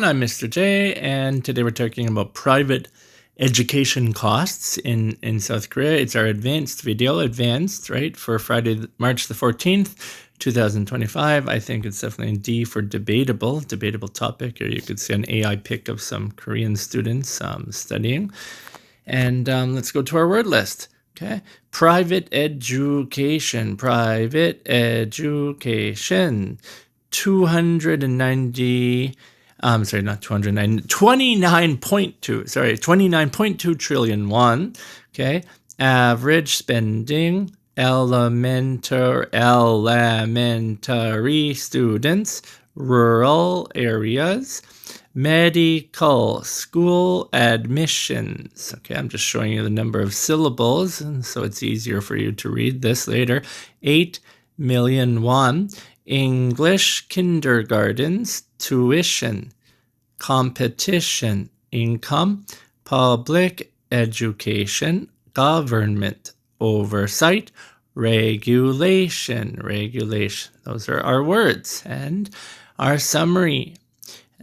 I'm Mr. J, and today we're talking about private education costs in South Korea. It's our advanced video, right, for Friday, March the 14th, 2025. I think it's definitely D for debatable topic, or you could see an AI pic of some Korean students studying. And let's go to our word list. Okay, private education, 29.2 trillion won. Okay, average spending, elementary students, rural areas, medical school admissions. Okay, I'm just showing you the number of syllables, and so it's easier for you to read this later. 8 million won. English kindergartens, tuition, competition, income, public education, government oversight, regulation. Those are our words and our summary.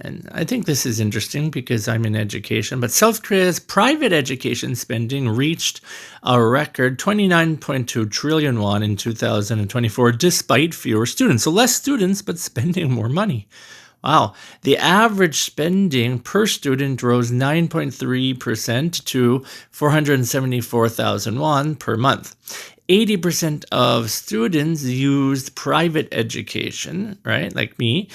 And I think this is interesting because I'm in education, but South Korea's private education spending reached a record 29.2 trillion won in 2024, despite fewer students. So less students, but spending more money. Wow. The average spending per student rose 9.3% to 474,000 won per month. 80% of students used private education, right, like me,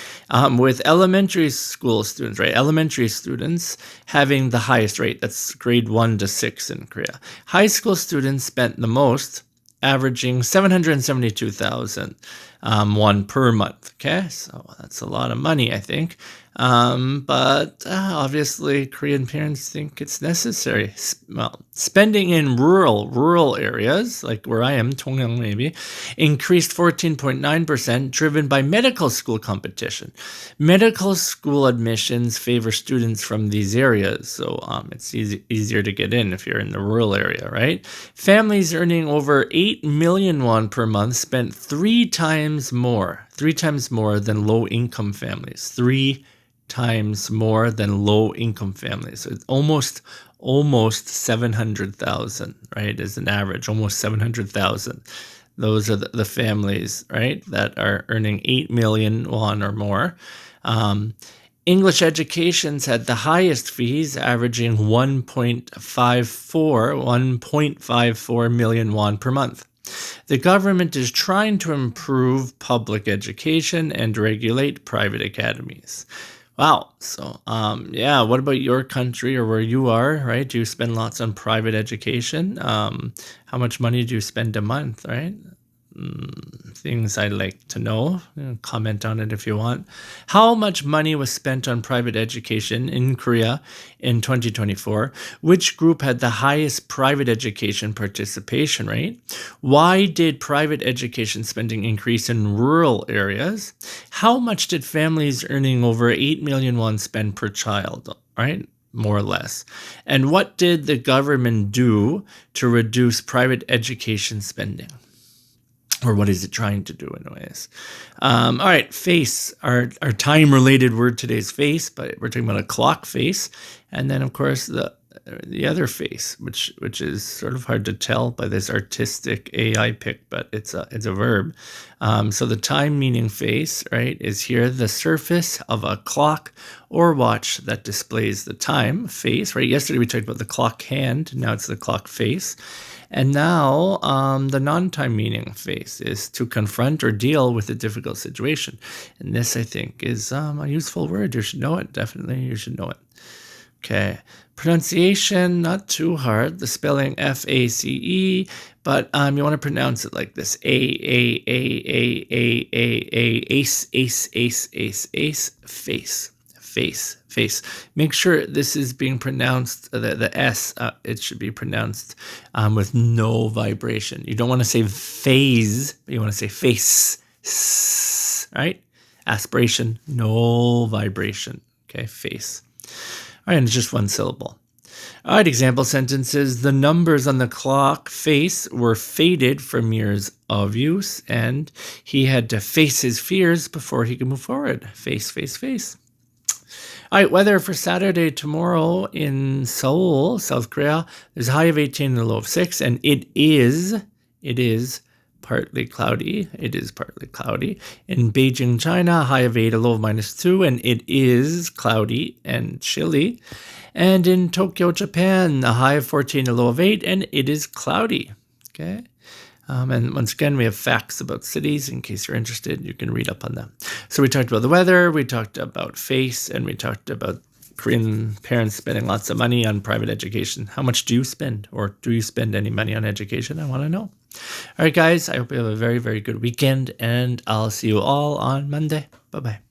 with elementary school students, right, elementary students having the highest rate. That's grade 1 to 6 in Korea. High school students spent the most, averaging 772,000 won per month. Okay, so that's a lot of money, I think. But obviously, Korean parents think it's necessary. Well, spending in rural areas, like where I am, Tongyang maybe, increased 14.9%, driven by medical school competition. Medical school admissions favor students from these areas, so it's easier to get in if you're in the rural area, right? Families earning over 8 million won per month spent three times more than low-income families. 3 times more than low-income families. So it's almost 700,000, right, as an average, almost 700,000. Those are the families, right, that are earning 8 million won or more. English educations had the highest fees, averaging 1.54 million won per month. The government is trying to improve public education and regulate private academies. Wow. So, what about your country or where you are, right? Do you spend lots on private education? How much money do you spend a month, right? Things I'd like to know. Comment on it if you want. How much money was spent on private education in Korea in 2024? Which group had the highest private education participation rate? Why did private education spending increase in rural areas? How much did families earning over 8 million won spend per child, right? More or less. And what did the government do to reduce private education spending? Or what is it trying to do anyways? All right, face. Our time-related word today is face, but we're talking about a clock face. And then, of course, the other face, which is sort of hard to tell by this artistic AI pic, but it's a verb. So the time meaning face, right, is here the surface of a clock or watch that displays the time, face, right? Yesterday we talked about the clock hand, now it's the clock face. And now the non-time meaning face is to confront or deal with a difficult situation. And this, I think, is a useful word. You should know it. Definitely, you should know it. Okay. Pronunciation, not too hard. The spelling F-A-C-E, but you want to pronounce it like this. Ace, face. Make sure this is being pronounced, the S, it should be pronounced with no vibration. You don't want to say phase, but you want to say face, right? Aspiration, no vibration, okay, face. All right, and it's just one syllable. All right, example sentences. The numbers on the clock face were faded from years of use, and he had to face his fears before he could move forward. Face. All right, weather for Saturday tomorrow in Seoul, South Korea. There's a high of 18 and a low of 6, and it is partly cloudy. It is partly cloudy. In Beijing, China, a high of 8, a low of -2, and it is cloudy and chilly. And in Tokyo, Japan, a high of 14, a low of 8, and it is cloudy. Okay. And once again, we have facts about cities. In case you're interested, you can read up on them. So we talked about the weather, we talked about FACE, and we talked about Korean parents spending lots of money on private education. How much do you spend? Or do you spend any money on education? I want to know. All right, guys, I hope you have a very, very good weekend, and I'll see you all on Monday. Bye-bye.